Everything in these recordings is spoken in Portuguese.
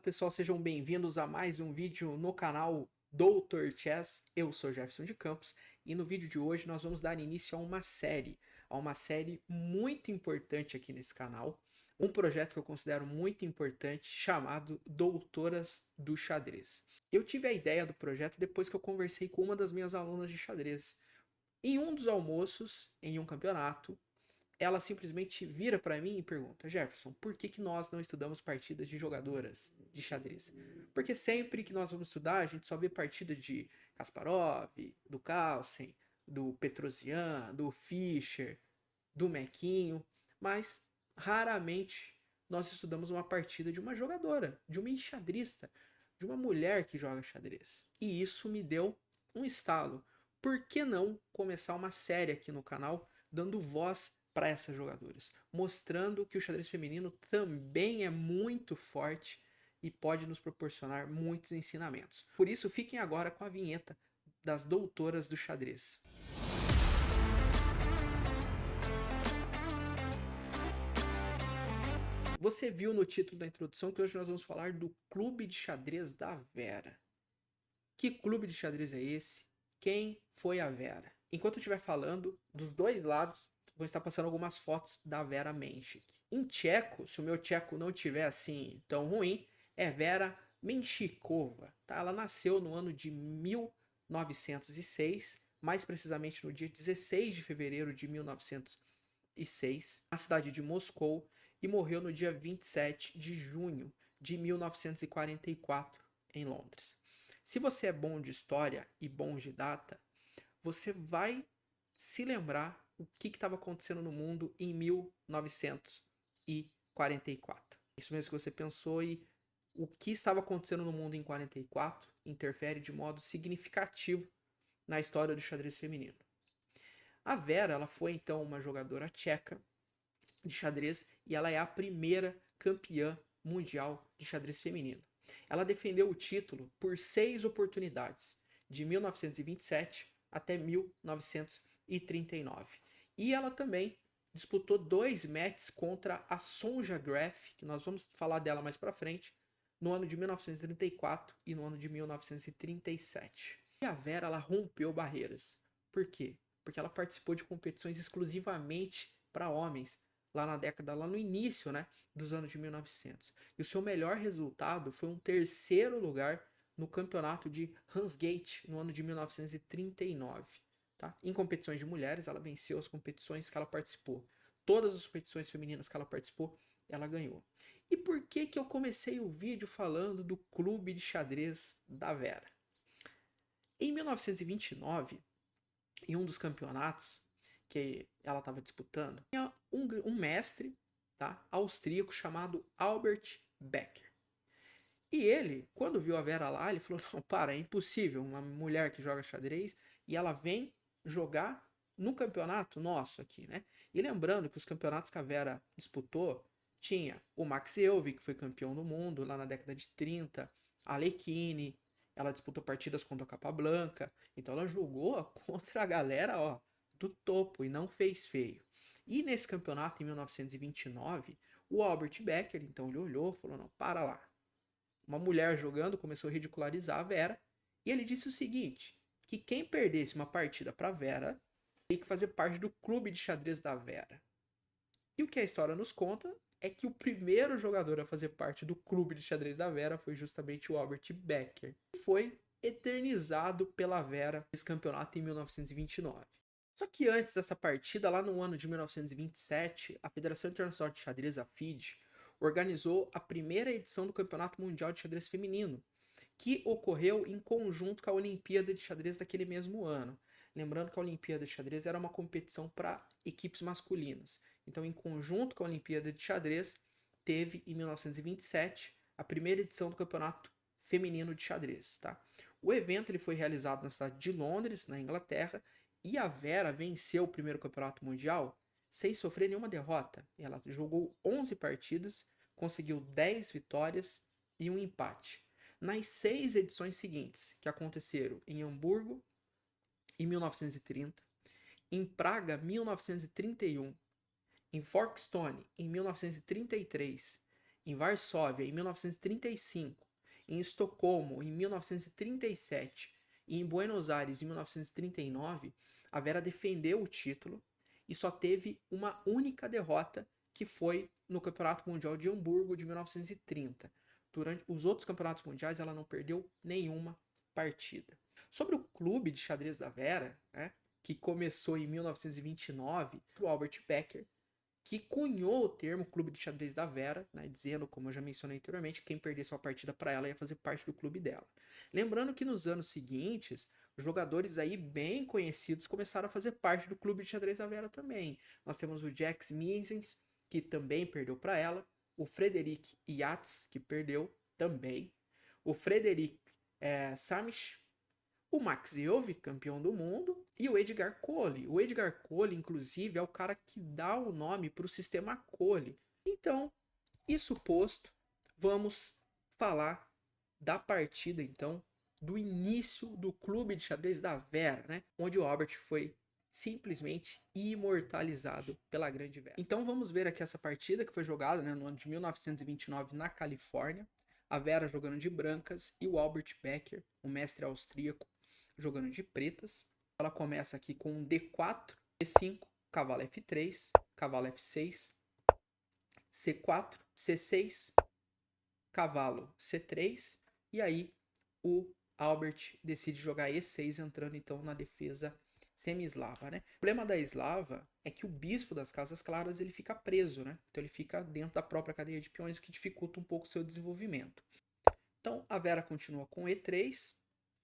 pessoal, sejam bem-vindos a mais um vídeo no canal Doutor Chess. Eu sou Jefferson de Campos e no vídeo de hoje nós vamos dar início a uma série muito importante aqui nesse canal, um projeto que eu considero muito importante chamado Doutoras do Xadrez. Eu tive a ideia do projeto depois que eu conversei com uma das minhas alunas de xadrez. Em um dos almoços, em um campeonato, ela simplesmente vira para mim e pergunta: Jefferson, por que nós não estudamos partidas de jogadoras de xadrez? Porque sempre que nós vamos estudar, a gente só vê partida de Kasparov, do Carlsen, do Petrosian, do Fischer, do Mequinho, mas raramente nós estudamos uma partida de uma jogadora, de uma enxadrista, de uma mulher que joga xadrez. E isso me deu um estalo. Por que não começar uma série aqui no canal dando voz para essas jogadoras, mostrando que o xadrez feminino também é muito forte e pode nos proporcionar muitos ensinamentos. Por isso, fiquem agora com a vinheta das doutoras do xadrez. Você viu no título da introdução que hoje nós vamos falar do Clube de Xadrez da Vera. Que clube de xadrez é esse? Quem foi a Vera? Enquanto eu estiver falando, dos dois lados, vou estar passando algumas fotos da Vera Menchik. Em tcheco, se o meu tcheco não tiver assim tão ruim, é Vera Menchikova. Tá? Ela nasceu no ano de 1906, mais precisamente no dia 16 de fevereiro de 1906, na cidade de Moscou, e morreu no dia 27 de junho de 1944, em Londres. Se você é bom de história e bom de data, você vai se lembrar o que estava acontecendo no mundo em 1944. Isso mesmo que você pensou, e o que estava acontecendo no mundo em 44 interfere de modo significativo na história do xadrez feminino. A Vera, ela foi então uma jogadora tcheca de xadrez e ela é a primeira campeã mundial de xadrez feminino. Ela defendeu o título por 6 oportunidades, de 1927 até 1939. E ela também disputou 2 matches contra a Sonja Graf, que nós vamos falar dela mais para frente, no ano de 1934 e no ano de 1937. E a Vera, ela rompeu barreiras. Por quê? Porque ela participou de competições exclusivamente para homens, lá no início, né, dos anos de 1900. E o seu melhor resultado foi um 3º lugar no campeonato de Hansgate, no ano de 1939. Tá? Em competições de mulheres, ela venceu as competições que ela participou. Todas as competições femininas que ela participou, ela ganhou. E por que eu comecei o vídeo falando do clube de xadrez da Vera? Em 1929, em um dos campeonatos que ela estava disputando, tinha um mestre, tá, austríaco chamado Albert Becker. E ele, quando viu a Vera lá, ele falou: não, para, é impossível uma mulher que joga xadrez e ela vem jogar no campeonato nosso aqui, né? E lembrando que os campeonatos que a Vera disputou, tinha o Max Euwe, que foi campeão do mundo lá na década de 30, a Alekhine, ela disputou partidas contra a Capablanca, então ela jogou contra a galera, ó, do topo e não fez feio. E nesse campeonato, em 1929, o Albert Becker, então ele olhou e falou: não, para lá. Uma mulher jogando começou a ridicularizar a Vera, e ele disse o seguinte, que quem perdesse uma partida para Vera teria que fazer parte do clube de xadrez da Vera. E o que a história nos conta é que o primeiro jogador a fazer parte do clube de xadrez da Vera foi justamente o Albert Becker, que foi eternizado pela Vera nesse campeonato em 1929. Só que antes dessa partida, lá no ano de 1927, a Federação Internacional de Xadrez, a FIDE, organizou a primeira edição do Campeonato Mundial de Xadrez Feminino, que ocorreu em conjunto com a Olimpíada de Xadrez daquele mesmo ano. Lembrando que a Olimpíada de Xadrez era uma competição para equipes masculinas. Então, em conjunto com a Olimpíada de Xadrez, teve em 1927 a primeira edição do Campeonato Feminino de Xadrez. Tá? O evento ele foi realizado na cidade de Londres, na Inglaterra, e a Vera venceu o primeiro campeonato mundial sem sofrer nenhuma derrota. Ela jogou 11 partidas, conseguiu 10 vitórias e um empate. Nas 6 edições seguintes, que aconteceram em Hamburgo, em 1930, em Praga, 1931, em Folkestone, em 1933, em Varsóvia em 1935, em Estocolmo em 1937 e em Buenos Aires em 1939, a Vera defendeu o título e só teve uma única derrota, que foi no Campeonato Mundial de Hamburgo de 1930. Durante os outros campeonatos mundiais, ela não perdeu nenhuma partida. Sobre o clube de xadrez da Vera, né, que começou em 1929, o Albert Becker, que cunhou o termo Clube de Xadrez da Vera, né, dizendo, como eu já mencionei anteriormente, que quem perdesse uma partida para ela ia fazer parte do clube dela. Lembrando que nos anos seguintes, jogadores aí bem conhecidos começaram a fazer parte do Clube de Xadrez da Vera também. Nós temos o Jax Mizens, que também perdeu para ela, o Frederic Yates, que perdeu também, o Frederic Samish, o Max Euwe, campeão do mundo, e o Edgar Cole. O Edgar Cole, inclusive, é o cara que dá o nome para o sistema Cole. Então, isso posto, vamos falar da partida, então, do início do Clube de Xadrez da Vera, né? Onde o Albert foi simplesmente imortalizado pela grande Vera. Então vamos ver aqui essa partida que foi jogada, né, no ano de 1929 na Califórnia. A Vera jogando de brancas e o Albert Becker, o mestre austríaco, jogando de pretas. Ela começa aqui com um D4, E5, cavalo F3, cavalo F6, C4, C6, cavalo C3, e aí o Albert decide jogar E6, entrando então na defesa semi-eslava, né? O problema da eslava é que o bispo das casas claras ele fica preso, né? Então ele fica dentro da própria cadeia de peões, o que dificulta um pouco o seu desenvolvimento. Então a Vera continua com E3,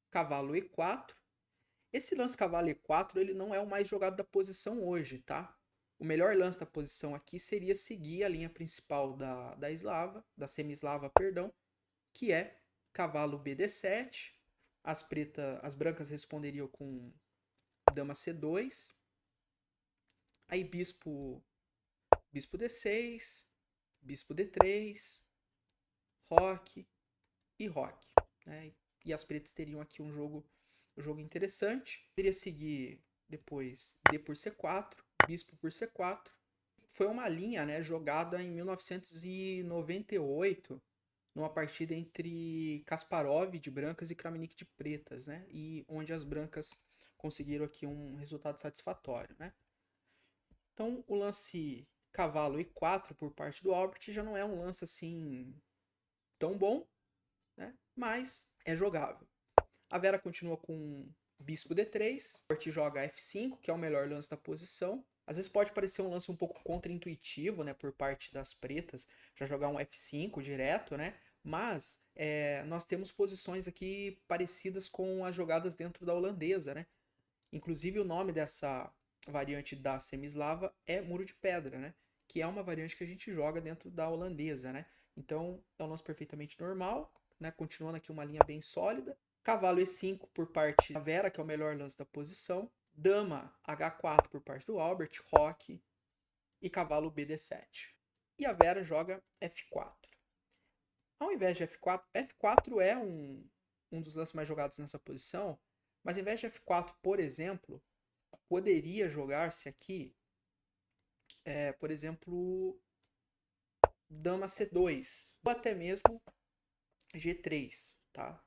cavalo E4. Esse lance cavalo E4 ele não é o mais jogado da posição hoje, tá? O melhor lance da posição aqui seria seguir a linha principal da eslava, da semi-eslava, perdão, que é cavalo BD7, as brancas responderiam com dama C2, aí bispo D6, bispo D3, roque e roque, né? E as pretas teriam aqui um jogo interessante. Poderia seguir depois D por C4, bispo por C4. Foi uma linha, né, jogada em 1998, numa partida entre Kasparov de brancas e Kramnik de pretas, né? E onde as brancas conseguiram aqui um resultado satisfatório, né? Então, o lance cavalo E4 por parte do Albert já não é um lance assim tão bom, né? Mas é jogável. A Vera continua com bispo D3, o Albert joga F5, que é o melhor lance da posição. Às vezes pode parecer um lance um pouco contra-intuitivo, né, por parte das pretas, já jogar um F5 direto, né? Mas nós temos posições aqui parecidas com as jogadas dentro da holandesa, né? Inclusive o nome dessa variante da semi-eslava é muro de pedra, né? Que é uma variante que a gente joga dentro da holandesa, né? Então é um lance perfeitamente normal, né? Continuando aqui uma linha bem sólida. Cavalo E5 por parte da Vera, que é o melhor lance da posição. Dama H4 por parte do Albert, roque e cavalo BD7. E a Vera joga F4. Ao invés de F4, F4 é um dos lances mais jogados nessa posição, mas ao invés de F4, por exemplo, poderia jogar-se aqui, por exemplo, dama C2, ou até mesmo G3, tá?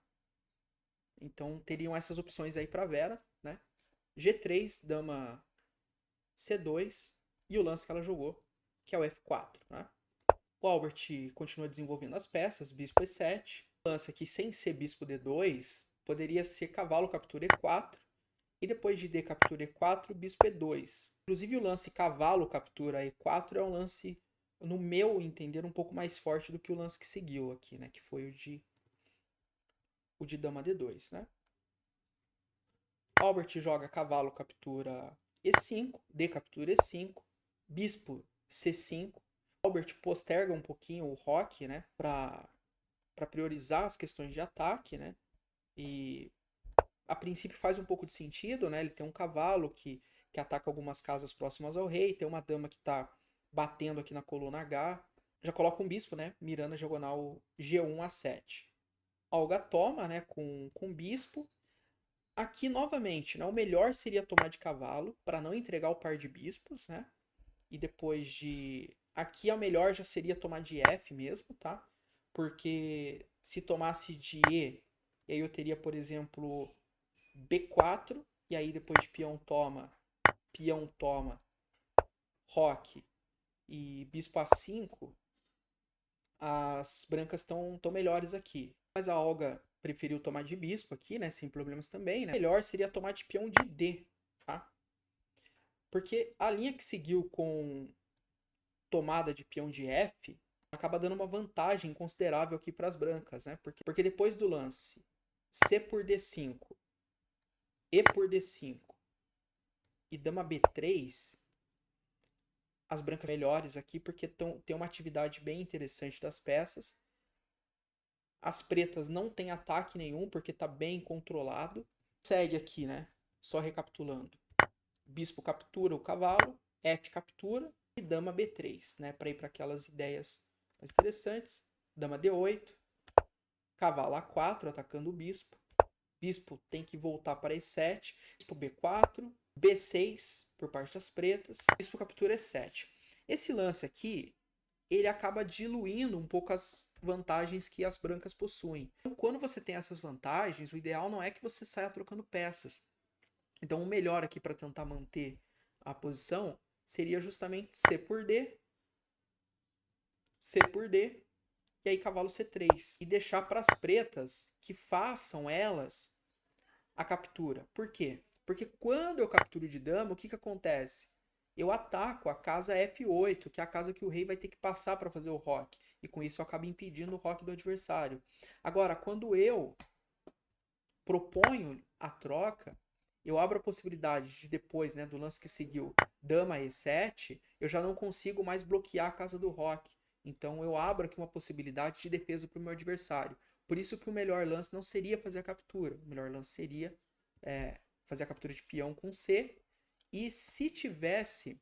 Então teriam essas opções aí para Vera, né? G3, dama C2 e o lance que ela jogou, que é o F4, né? O Albert continua desenvolvendo as peças, bispo E7. O lance aqui sem ser bispo D2 poderia ser cavalo captura E4 e depois de D captura E4, bispo E2. Inclusive o lance cavalo captura E4 é um lance, no meu entender, um pouco mais forte do que o lance que seguiu aqui, né? Que foi o de dama D2, né? Albert joga cavalo captura E5, D captura E5, bispo C5. Albert posterga um pouquinho o roque, né, para priorizar as questões de ataque, né? E a princípio faz um pouco de sentido, né? Ele tem um cavalo que ataca algumas casas próximas ao rei, tem uma dama que está batendo aqui na coluna H. Já coloca um bispo, né, mirando a diagonal G1 a 7. Olga toma, né, com bispo. Aqui, novamente, né, o melhor seria tomar de cavalo para não entregar o par de bispos, né? E depois de Aqui a melhor já seria tomar de F mesmo, tá? Porque se tomasse de E, e aí eu teria, por exemplo, B4, e aí depois de peão toma, roque e bispo A5, as brancas estão tão melhores aqui. Mas a Olga preferiu tomar de bispo aqui, né? Sem problemas também, né? Melhor seria tomar de peão de D, tá? Porque a linha que seguiu com tomada de peão de F acaba dando uma vantagem considerável aqui para as brancas, né? Porque depois do lance C por D5, E por D5 e dama B3, as brancas melhores aqui porque tem uma atividade bem interessante das peças. As pretas não tem ataque nenhum porque está bem controlado. Segue aqui, né? Só recapitulando. Bispo captura o cavalo, F captura e dama B3, né? Para ir para aquelas ideias mais interessantes. Dama D8, cavalo A4 atacando o bispo. Bispo tem que voltar para E7, bispo B4, B6 por parte das pretas, bispo captura E7. Esse lance aqui, ele acaba diluindo um pouco as vantagens que as brancas possuem. Então, quando você tem essas vantagens, o ideal não é que você saia trocando peças. Então, o melhor aqui para tentar manter a posição seria justamente C por D, C por D, e aí cavalo C3. E deixar para as pretas que façam elas a captura. Por quê? Porque quando eu capturo de dama, o que acontece? Eu ataco a casa F8, que é a casa que o rei vai ter que passar para fazer o roque. E com isso eu acabo impedindo o roque do adversário. Agora, quando eu proponho a troca, eu abro a possibilidade de depois, né, do lance que seguiu, dama E7, eu já não consigo mais bloquear a casa do roque. Então eu abro aqui uma possibilidade de defesa para o meu adversário. Por isso que o melhor lance não seria fazer a captura. O melhor lance seria fazer a captura de peão com C. E se tivesse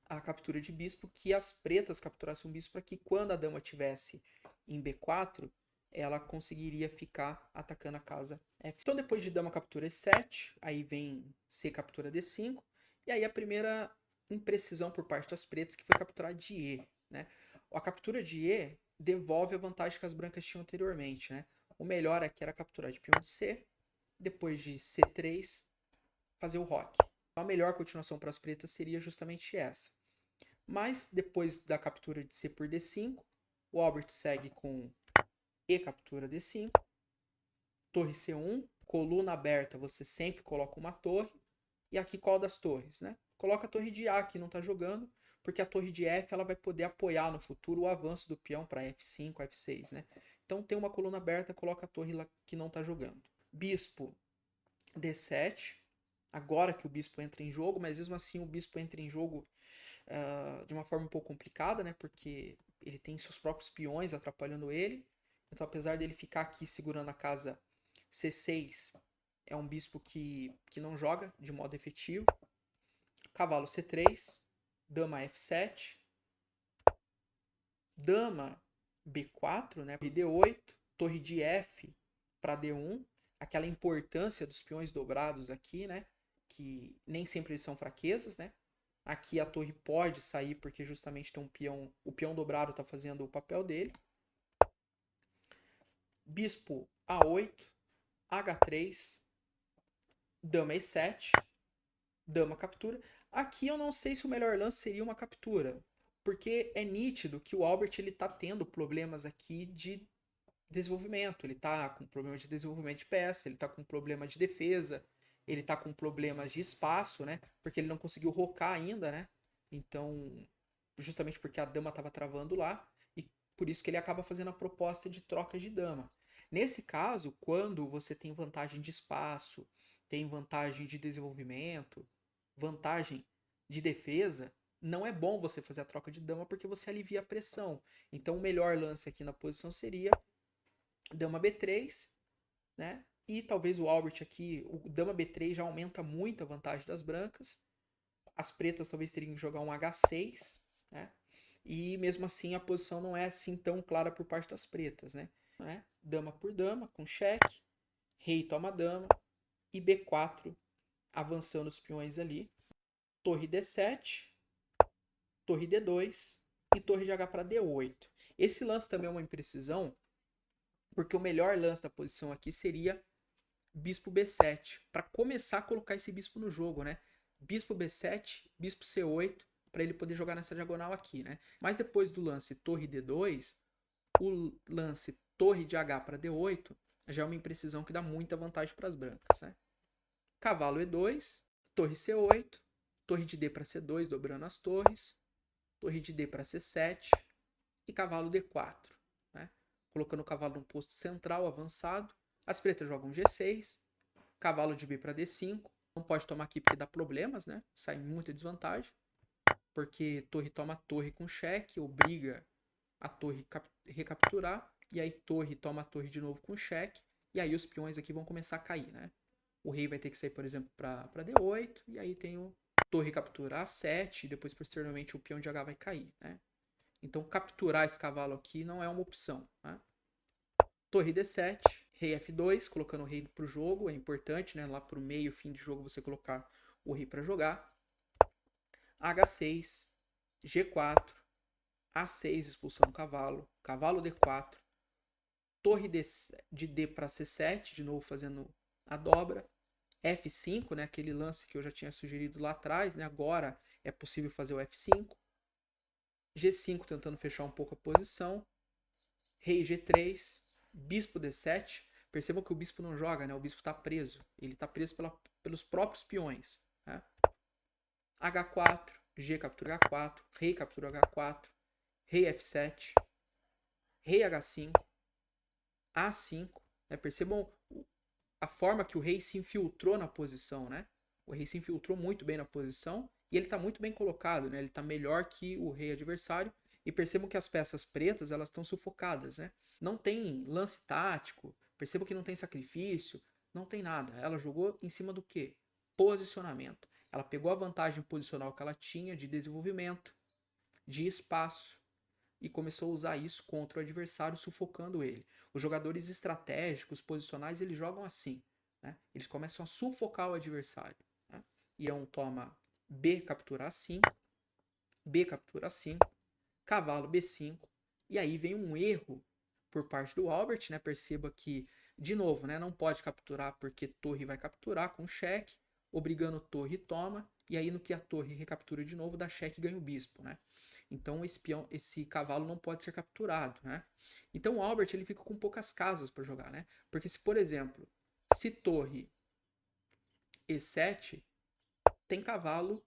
a captura de bispo, que as pretas capturassem um bispo para que quando a dama tivesse em B4, ela conseguiria ficar atacando a casa F. Então depois de dama captura E7, aí vem C captura D5, e aí a primeira imprecisão por parte das pretas que foi capturar de E, né? A captura de E devolve a vantagem que as brancas tinham anteriormente, né? O melhor aqui era capturar de peão de C, depois de C3, fazer o roque. A melhor continuação para as pretas seria justamente essa. Mas depois da captura de C por D5, o Albert segue com E captura D5, torre C1, coluna aberta, você sempre coloca uma torre. E aqui qual das torres, né? Coloca a torre de A que não está jogando, porque a torre de F ela vai poder apoiar no futuro o avanço do peão para F5, F6, né? Então tem uma coluna aberta, coloca a torre lá que não está jogando. Bispo D7, agora que o bispo entra em jogo, mas mesmo assim o bispo entra em jogo de uma forma um pouco complicada, né? Porque ele tem seus próprios peões atrapalhando ele. Então, apesar dele ficar aqui segurando a casa C6, é um bispo que não joga de modo efetivo. Cavalo C3, dama F7, dama B4, né? D8, torre de F para D1, aquela importância dos peões dobrados aqui, né? Que nem sempre eles são fraquezas, né? Aqui a torre pode sair porque justamente tem um peão, o peão dobrado está fazendo o papel dele. Bispo A8, H3, dama E7, dama captura. Aqui eu não sei se o melhor lance seria uma captura, porque é nítido que o Albert ele tá tendo problemas aqui de desenvolvimento, ele tá com problema de desenvolvimento de peça, ele tá com problema de defesa, ele tá com problemas de espaço, né? Porque ele não conseguiu rocar ainda, né? Então, justamente porque a dama estava travando lá, e por isso que ele acaba fazendo a proposta de troca de dama. Nesse caso, quando você tem vantagem de espaço, tem vantagem de desenvolvimento, vantagem de defesa, não é bom você fazer a troca de dama porque você alivia a pressão. Então, o melhor lance aqui na posição seria dama B3, né? E talvez o Albert aqui, o dama B3 já aumenta muito a vantagem das brancas. As pretas talvez teriam que jogar um H6, né? E mesmo assim a posição não é assim tão clara por parte das pretas, né? Dama por dama, com cheque, rei toma dama e B4 avançando os peões ali. Torre D7, torre D2, e torre de H para D8. Esse lance também é uma imprecisão, porque o melhor lance da posição aqui seria bispo B7, para começar a colocar esse bispo no jogo, né? Bispo B7, bispo C8, para ele poder jogar nessa diagonal aqui, né? Mas depois do lance torre D2, o lance torre de H para D8 já é uma imprecisão que dá muita vantagem para as brancas, né? Cavalo E2, torre C8, torre de D para C2, dobrando as torres, torre de D para C7 e cavalo D4, né? Colocando o cavalo no posto central avançado. As pretas jogam G6, cavalo de B para D5. Não pode tomar aqui porque dá problemas, né? Sai muita desvantagem. Porque torre toma torre com cheque, obriga a torre recapturar. E aí torre toma a torre de novo com cheque. E aí os peões aqui vão começar a cair, né? O rei vai ter que sair, por exemplo, para D8. E aí tem o torre captura A7. E depois, posteriormente, o peão de H vai cair, né? Então, capturar esse cavalo aqui não é uma opção, né? Torre D7, rei F2, colocando o rei para o jogo, é importante, né? Lá para o meio, fim de jogo, você colocar o rei para jogar. H6, G4, A6, expulsando o cavalo, cavalo D4, torre de D para C7, de novo fazendo a dobra. F5, né? Aquele lance que eu já tinha sugerido lá atrás, né? Agora é possível fazer o F5. G5 tentando fechar um pouco a posição. Rei G3, bispo D7. Percebam que o bispo não joga, né? O bispo está preso. Ele está preso pelos próprios peões, né? H4, G captura H4, rei captura H4, rei F7, rei H5, A5. Né? Percebam a forma que o rei se infiltrou na posição, né? O rei se infiltrou muito bem na posição e ele está muito bem colocado, né? Ele está melhor que o rei adversário. E percebam que as peças pretas elas estão sufocadas, né? Não tem lance tático, percebam que não tem sacrifício, não tem nada. Ela jogou em cima do quê? Posicionamento. Ela pegou a vantagem posicional que ela tinha de desenvolvimento, de espaço, e começou a usar isso contra o adversário, sufocando ele. Os jogadores estratégicos, posicionais, eles jogam assim, né? Eles começam a sufocar o adversário, né? Ião toma B captura A5, B captura A5, cavalo B5, e aí vem um erro por parte do Albert, né? Perceba que, de novo, né? Não pode capturar porque torre vai capturar com cheque, obrigando torre toma, e aí no que a torre recaptura de novo, dá cheque e ganha o bispo, né? Então esse cavalo não pode ser capturado, né? Então o Albert ele fica com poucas casas para jogar, né? Porque se, por exemplo, se torre E7 tem cavalo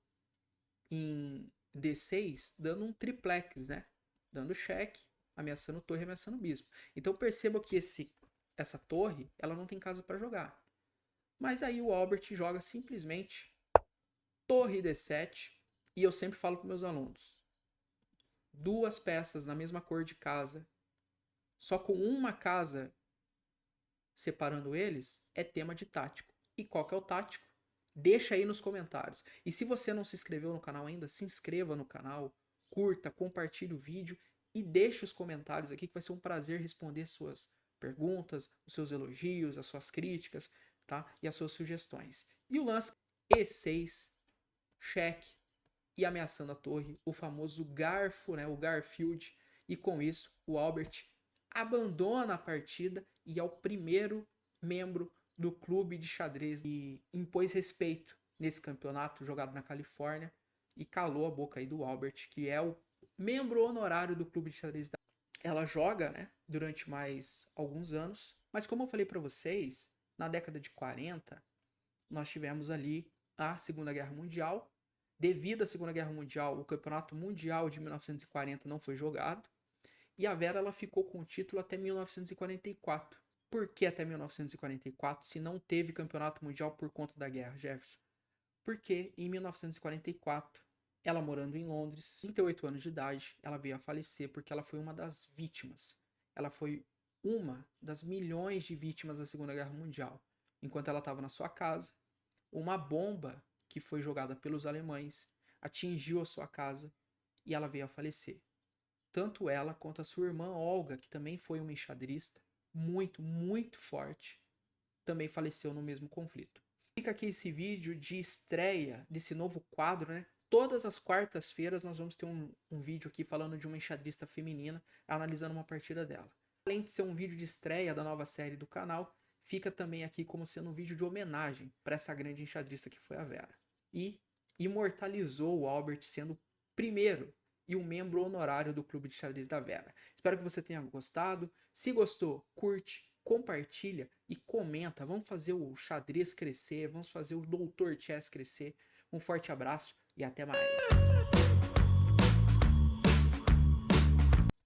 em D6 dando um triplex, né? Dando cheque, ameaçando torre, ameaçando bispo. Então perceba que essa torre, ela não tem casa para jogar. Mas aí o Albert joga simplesmente torre D7, e eu sempre falo para meus alunos, duas peças na mesma cor de casa, só com uma casa separando eles, é tema de tático. E qual que é o tático? Deixa aí nos comentários. E se você não se inscreveu no canal ainda, se inscreva no canal, curta, compartilhe o vídeo e deixe os comentários aqui que vai ser um prazer responder suas perguntas, os seus elogios, as suas críticas, tá? E as suas sugestões. E o lance E6, cheque e ameaçando a torre, o famoso garfo, né? O Garfield. E com isso, o Albert abandona a partida e é o primeiro membro do clube de xadrez e impôs respeito nesse campeonato jogado na Califórnia e calou a boca aí do Albert, que é o membro honorário do clube de xadrez. Ela joga, né, durante mais alguns anos, mas como eu falei para vocês, na década de 40, nós tivemos ali a Segunda Guerra Mundial. Devido à Segunda Guerra Mundial, o Campeonato Mundial de 1940 não foi jogado. E a Vera ela ficou com o título até 1944. Por que até 1944 se não teve campeonato mundial por conta da guerra, Jefferson? Porque em 1944, ela morando em Londres, 38 anos de idade, ela veio a falecer porque ela foi uma das vítimas. Ela foi uma das milhões de vítimas da Segunda Guerra Mundial. Enquanto ela estava na sua casa, uma bomba que foi jogada pelos alemães atingiu a sua casa e ela veio a falecer. Tanto ela quanto a sua irmã Olga, que também foi uma enxadrista muito, muito forte, também faleceu no mesmo conflito. Fica aqui esse vídeo de estreia desse novo quadro, né? todas as quartas-feiras nós vamos ter um vídeo aqui falando de uma enxadrista feminina, analisando uma partida dela. Além de ser um vídeo de estreia da nova série do canal, fica também aqui como sendo um vídeo de homenagem para essa grande enxadrista que foi a Vera. E imortalizou o Albert sendo o primeiro e um membro honorário do Clube de Xadrez da Vera. Espero que você tenha gostado. Se gostou, curte, compartilha e comenta. Vamos fazer o xadrez crescer, vamos fazer o Doutor Chess crescer. Um forte abraço e até mais.